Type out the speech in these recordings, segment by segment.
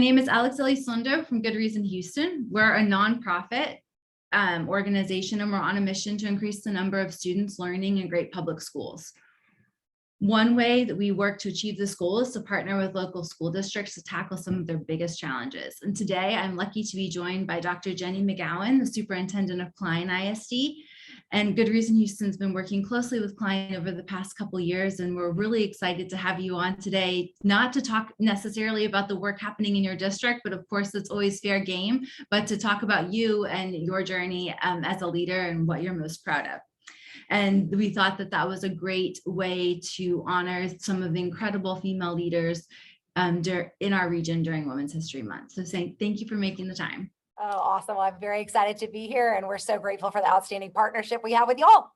name is Elizondo from Good Reason Houston. We're a nonprofit organization, and we're on a mission to increase the number of students learning in great public schools. One way that we work to achieve this goal is to partner with local school districts to tackle some of their biggest challenges. And today I'm lucky to be joined by Dr. Jenny McGowan, the Superintendent of Klein ISD. And Good Reason Houston's been working closely with Klein over the past couple of years, and we're really excited to have you on today, not to talk necessarily about the work happening in your district, but of course it's always fair game, but to talk about you and your journey as a leader and what you're most proud of. And we thought that that was a great way to honor some of the incredible female leaders in our region during Women's History Month. So thank you for making the time. Oh, awesome. Well, I'm very excited to be here, and we're so grateful for the outstanding partnership we have with y'all.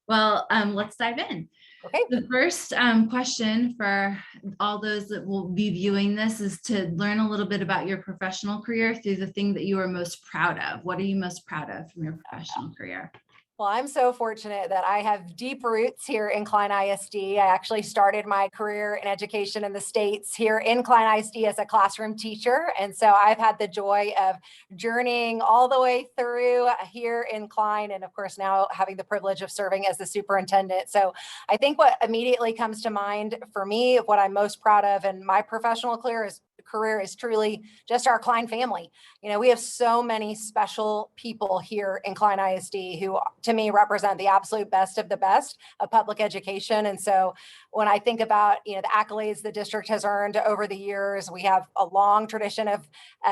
Well, let's dive in. Okay. The first question for all those that will be viewing this is to learn a little bit about your professional career through the thing that you are most proud of. What are you most proud of from your professional career? Well, I'm so fortunate that I have deep roots here in Klein ISD. I actually started my career in education in the States here in Klein ISD as a classroom teacher. And so I've had the joy of journeying all the way through here in Klein, and of course now having the privilege of serving as the superintendent. So I think what immediately comes to mind for me, what I'm most proud of in my professional career is truly just our Klein family. You know, we have so many special people here in Klein ISD who, to me, represent the absolute best of the best of public education. And so when I think about, you know, the accolades the district has earned over the years, we have a long tradition of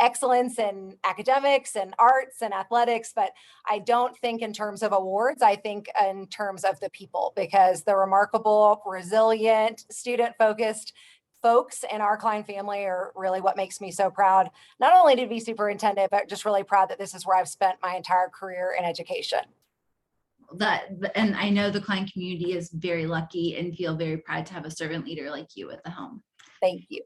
excellence in academics and arts and athletics, but I don't think in terms of awards, I think in terms of the people, because the remarkable, resilient, student-focused folks in our Klein family are really what makes me so proud, not only to be superintendent, but just really proud that this is where I've spent my entire career in education. And I know the Klein community is very lucky and feel very proud to have a servant leader like you at the helm. Thank you.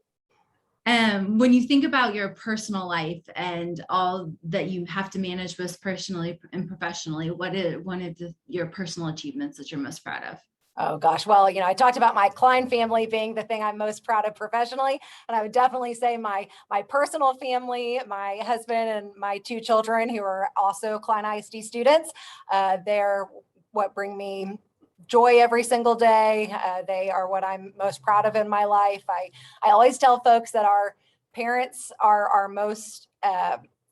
When you think about your personal life and all that you have to manage both personally and professionally, what is one of your personal achievements that you're most proud of? Oh gosh, well, you know, I talked about my Klein family being the thing I'm most proud of professionally, and I would definitely say my personal family, my husband and my two children who are also Klein ISD students, they're what bring me joy every single day. They are what I'm most proud of in my life. I always tell folks that our parents are our most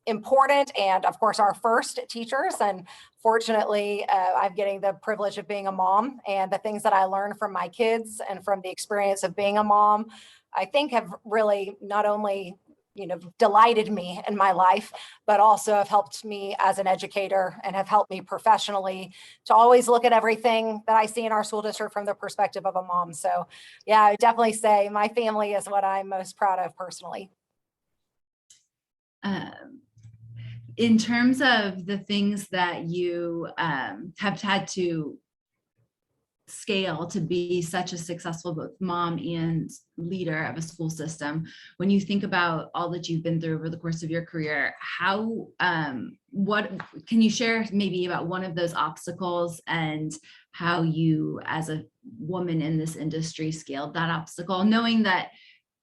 important and of course our first teachers, and fortunately I'm getting the privilege of being a mom, and the things that I learned from my kids and from the experience of being a mom I think have really not only, you know, delighted me in my life, but also have helped me as an educator and have helped me professionally to always look at everything that I see in our school district from the perspective of a mom. So yeah, I would definitely say my family is what I'm most proud of personally. In terms of the things that you have had to scale to be such a successful both mom and leader of a school system, when you think about all that you've been through over the course of your career, what can you share maybe about one of those obstacles and how you as a woman in this industry scaled that obstacle, knowing that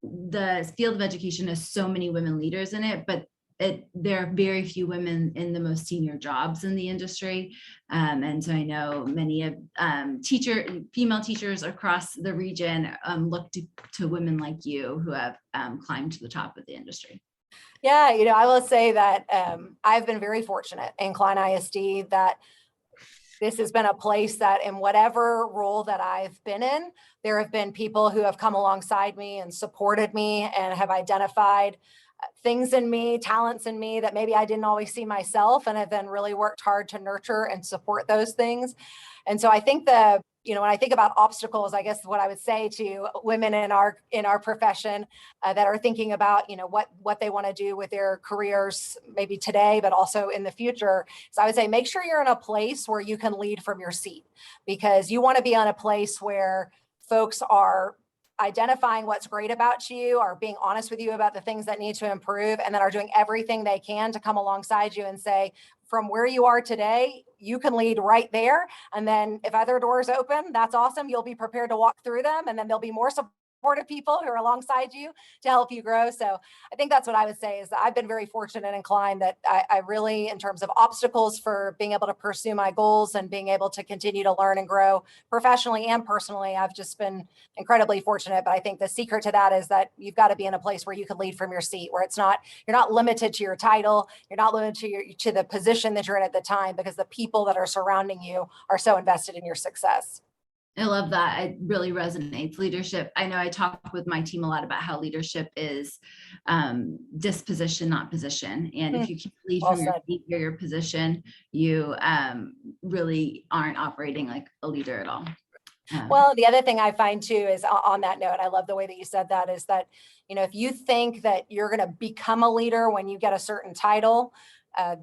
the field of education has so many women leaders in it, but there are very few women in the most senior jobs in the industry. And so I know many of female teachers across the region look to women like you who have climbed to the top of the industry. Yeah, you know, I will say that I've been very fortunate in Klein ISD that this has been a place that in whatever role that I've been in, there have been people who have come alongside me and supported me and have identified things in me, talents in me that maybe I didn't always see myself, and have then really worked hard to nurture and support those things. And so I think you know, when I think about obstacles, I guess what I would say to women in our profession that are thinking about, you know, what they want to do with their careers, maybe today, but also in the future. So I would say, make sure you're in a place where you can lead from your seat, because you want to be on a place where folks are identifying what's great about you, are being honest with you about the things that need to improve, and then are doing everything they can to come alongside you and say, from where you are today, you can lead right there. And then if other doors open, that's awesome. You'll be prepared to walk through them, and then there'll be more support supportive people who are alongside you to help you grow. So I think that's what I would say is that I've been very fortunate and inclined that I really, in terms of obstacles for being able to pursue my goals and being able to continue to learn and grow professionally and personally, I've just been incredibly fortunate. But I think the secret to that is that you've got to be in a place where you can lead from your seat, where you're not limited to your title, you're not limited to the position that you're in at the time, because the people that are surrounding you are so invested in your success. I love that. It really resonates. Leadership. I know I talk with my team a lot about how leadership is disposition, not position. And if you can't lead Well from your said. seat or your position, you really aren't operating like a leader at all. Well, the other thing I find too is on that note, I love the way that you said that, is that, if you think that you're going to become a leader when you get a certain title,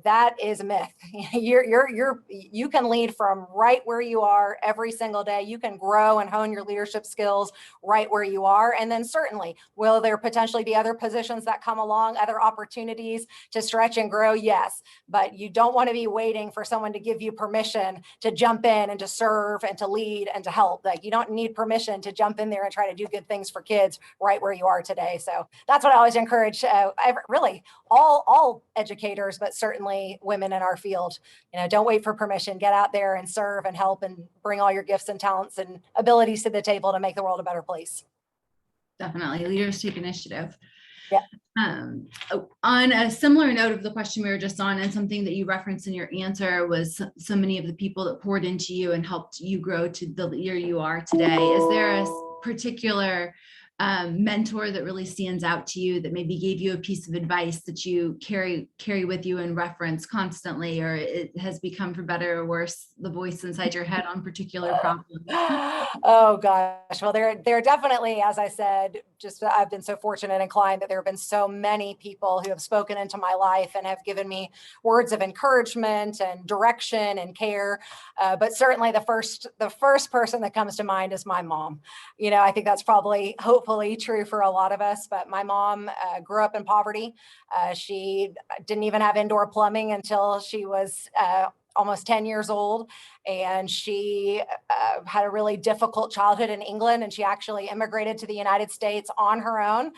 that is a myth. You can lead from right where you are every single day. You can grow and hone your leadership skills right where you are. And then certainly, will there potentially be other positions that come along, other opportunities to stretch and grow? Yes, but you don't want to be waiting for someone to give you permission to jump in and to serve and to lead and to help. Like, you don't need permission to jump in there and try to do good things for kids right where you are today. So that's what I always encourage, really all educators, but certainly women in our field. Don't wait for permission. Get out there and serve and help and bring all your gifts and talents and abilities to the table to make the world a better place. Definitely. Leaders take initiative. Yeah. On a similar note of the question we were just on, and something that you referenced in your answer, was so many of the people that poured into you and helped you grow to the leader you are today. Is there a particular mentor that really stands out to you, that maybe gave you a piece of advice that you carry with you and reference constantly, or it has become, for better or worse, the voice inside your head on particular problems? Oh gosh. Well, there are definitely, as I said, I've been so fortunate and inclined that there have been so many people who have spoken into my life and have given me words of encouragement and direction and care. But certainly the first person that comes to mind is my mom. I think that's probably, hopefully, true for a lot of us. But my mom grew up in poverty. She didn't even have indoor plumbing until she was almost 10 years old. And she had a really difficult childhood in England. And she actually immigrated to the United States on her own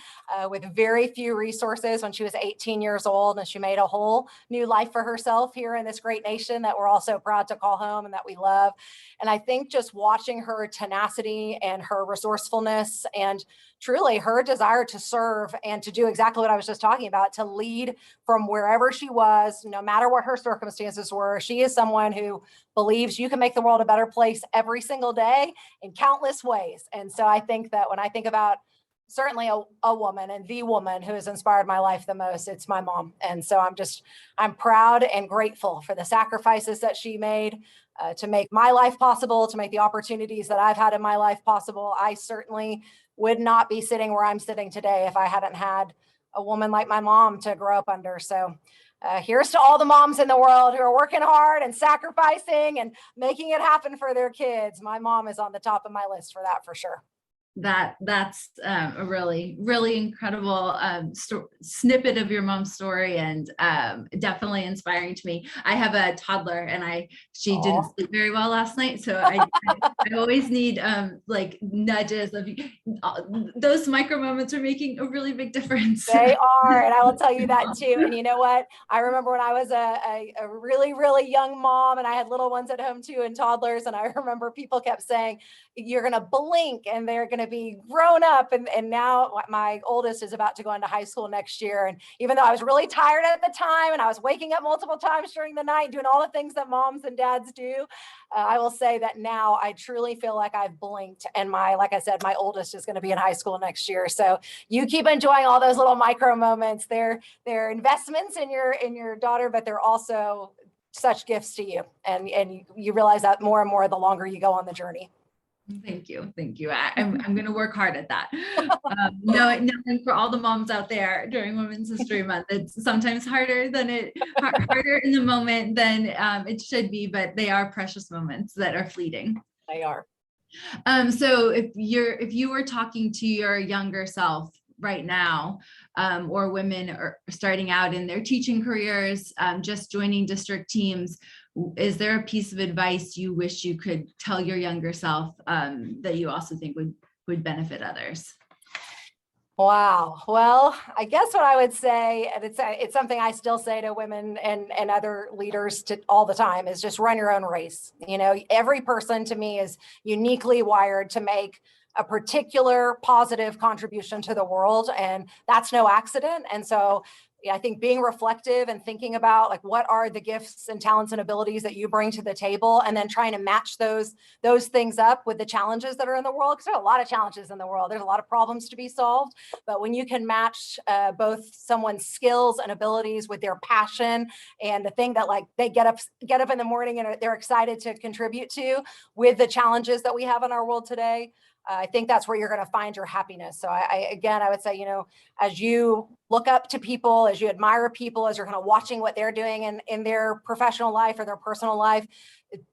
with very few resources when she was 18 years old. And she made a whole new life for herself here in this great nation that we're all so proud to call home and that we love. And I think just watching her tenacity and her resourcefulness and truly her desire to serve and to do exactly what I was just talking about, to lead from wherever she was, no matter what her circumstances were. She is someone who believes you can make the world a better place every single day in countless ways. And so I think that when I think about certainly a woman, and the woman who has inspired my life the most, it's my mom. And so I'm proud and grateful for the sacrifices that she made to make my life possible, to make the opportunities that I've had in my life possible. I certainly would not be sitting where I'm sitting today if I hadn't had a woman like my mom to grow up under. So here's to all the moms in the world who are working hard and sacrificing and making it happen for their kids. My mom is on the top of my list for that, for sure. That's a really, really incredible snippet of your mom's story, and definitely inspiring to me. I have a toddler, and she didn't sleep very well last night, so I always need like nudges of those micro moments are making a really big difference. They are, and I will tell you that too. And you know what? I remember when I was a really, really young mom, and I had little ones at home too, and toddlers, and I remember people kept saying, "You're going to blink and they're going to be grown up." And now my oldest is about to go into high school next year. And even though I was really tired at the time and I was waking up multiple times during the night, doing all the things that moms and dads do, I will say that now I truly feel like I've blinked. And like I said, my oldest is going to be in high school next year. So you keep enjoying all those little micro moments. They're investments in your daughter, but they're also such gifts to you. And you realize that more and more the longer you go on the journey. Thank you. I'm going to work hard at that. Knowing for all the moms out there during Women's History Month, it's sometimes harder in the moment than it should be, but they are precious moments that are fleeting. They are. So if you were talking to your younger self right now, or women are starting out in their teaching careers, just joining district teams, is there a piece of advice you wish you could tell your younger self that you also think would benefit others? Wow. Well, I guess what I would say, and it's something I still say to women and other leaders all the time, is just run your own race. You know, every person to me is uniquely wired to make a particular positive contribution to the world, and that's no accident. And so yeah, I think being reflective and thinking about like what are the gifts and talents and abilities that you bring to the table, and then trying to match those things up with the challenges that are in the world, because there are a lot of challenges in the world. There's a lot of problems to be solved, but when you can match both someone's skills and abilities with their passion and the thing that like they get up in the morning and they're excited to contribute to with the challenges that we have in our world today, I think that's where you're going to find your happiness. So again, I would say, you know, as you look up to people, as you admire people, as you're kind of watching what they're doing in their professional life or their personal life,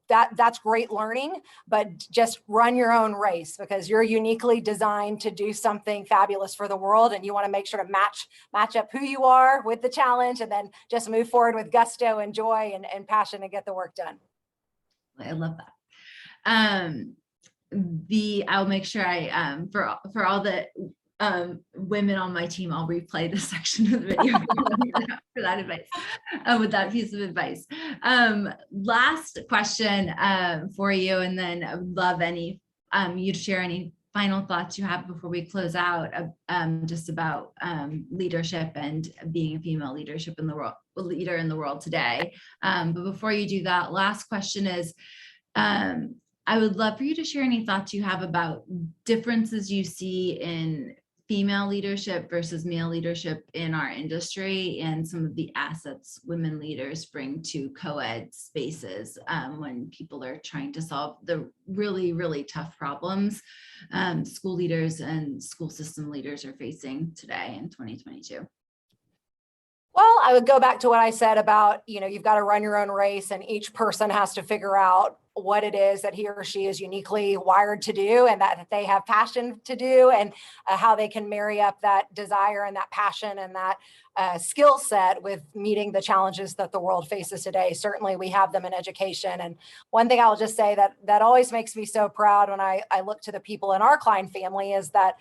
that's great learning, but just run your own race, because you're uniquely designed to do something fabulous for the world. And you want to make sure to match up who you are with the challenge, and then just move forward with gusto and joy and passion and get the work done. I love that. I'll make sure I for all the women on my team, I'll replay this section of the video for that advice, with that piece of advice. Last question for you, and then I would love any you to share any final thoughts you have before we close out, just about leadership and being a female leader in the world today. But before you do that, last question is, I would love for you to share any thoughts you have about differences you see in female leadership versus male leadership in our industry, and some of the assets women leaders bring to co-ed spaces when people are trying to solve the really, really tough problems school leaders and school system leaders are facing today in 2022. Well, I would go back to what I said about, you know, you've got to run your own race, and each person has to figure out what it is that he or she is uniquely wired to do, and that they have passion to do, and how they can marry up that desire and that passion and that skill set with meeting the challenges that the world faces today. Certainly we have them in education. And one thing I'll just say that always makes me so proud when I look to the people in our Klein family is that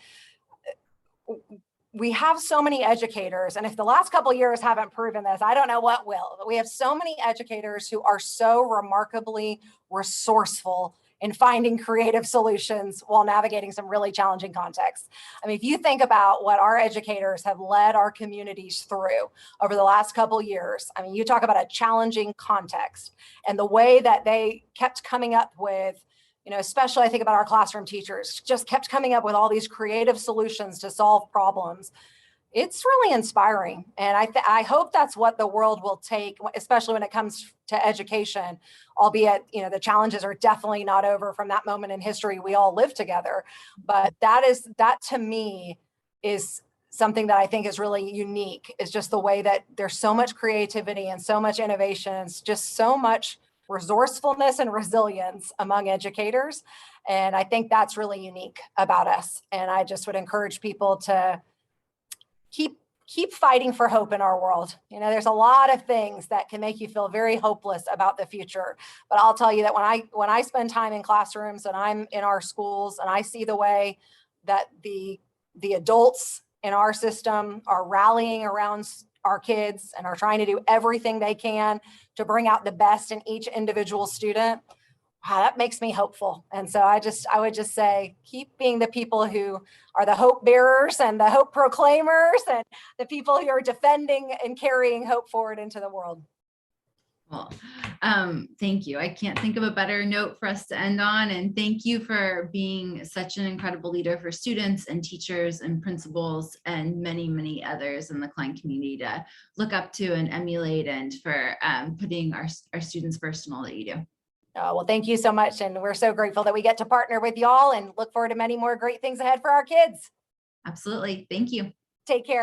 we have so many educators, and if the last couple of years haven't proven this, I don't know what will. But we have so many educators who are so remarkably resourceful in finding creative solutions while navigating some really challenging contexts. I mean, if you think about what our educators have led our communities through over the last couple of years, I mean, you talk about a challenging context and the way that they kept coming up with, you know, especially I think about our classroom teachers, just kept coming up with all these creative solutions to solve problems. It's really inspiring. And I hope that's what the world will take, especially when it comes to education, albeit, you know, the challenges are definitely not over from that moment in history we all lived together. But that to me is something that I think is really unique, is just the way that there's so much creativity and so much innovation, and just so much resourcefulness and resilience among educators. And I think that's really unique about us. And I just would encourage people to keep fighting for hope in our world. You know, there's a lot of things that can make you feel very hopeless about the future. But I'll tell you that when I spend time in classrooms and I'm in our schools and I see the way that the adults in our system are rallying around our kids and are trying to do everything they can to bring out the best in each individual student, wow, that makes me hopeful. And so I would just say, keep being the people who are the hope bearers and the hope proclaimers and the people who are defending and carrying hope forward into the world. Well, thank you. I can't think of a better note for us to end on. And thank you for being such an incredible leader for students and teachers and principals and many, many others in the Klein community to look up to and emulate, and for putting our students first in all that you do. Well, thank you so much. And we're so grateful that we get to partner with y'all, and look forward to many more great things ahead for our kids. Absolutely. Thank you. Take care.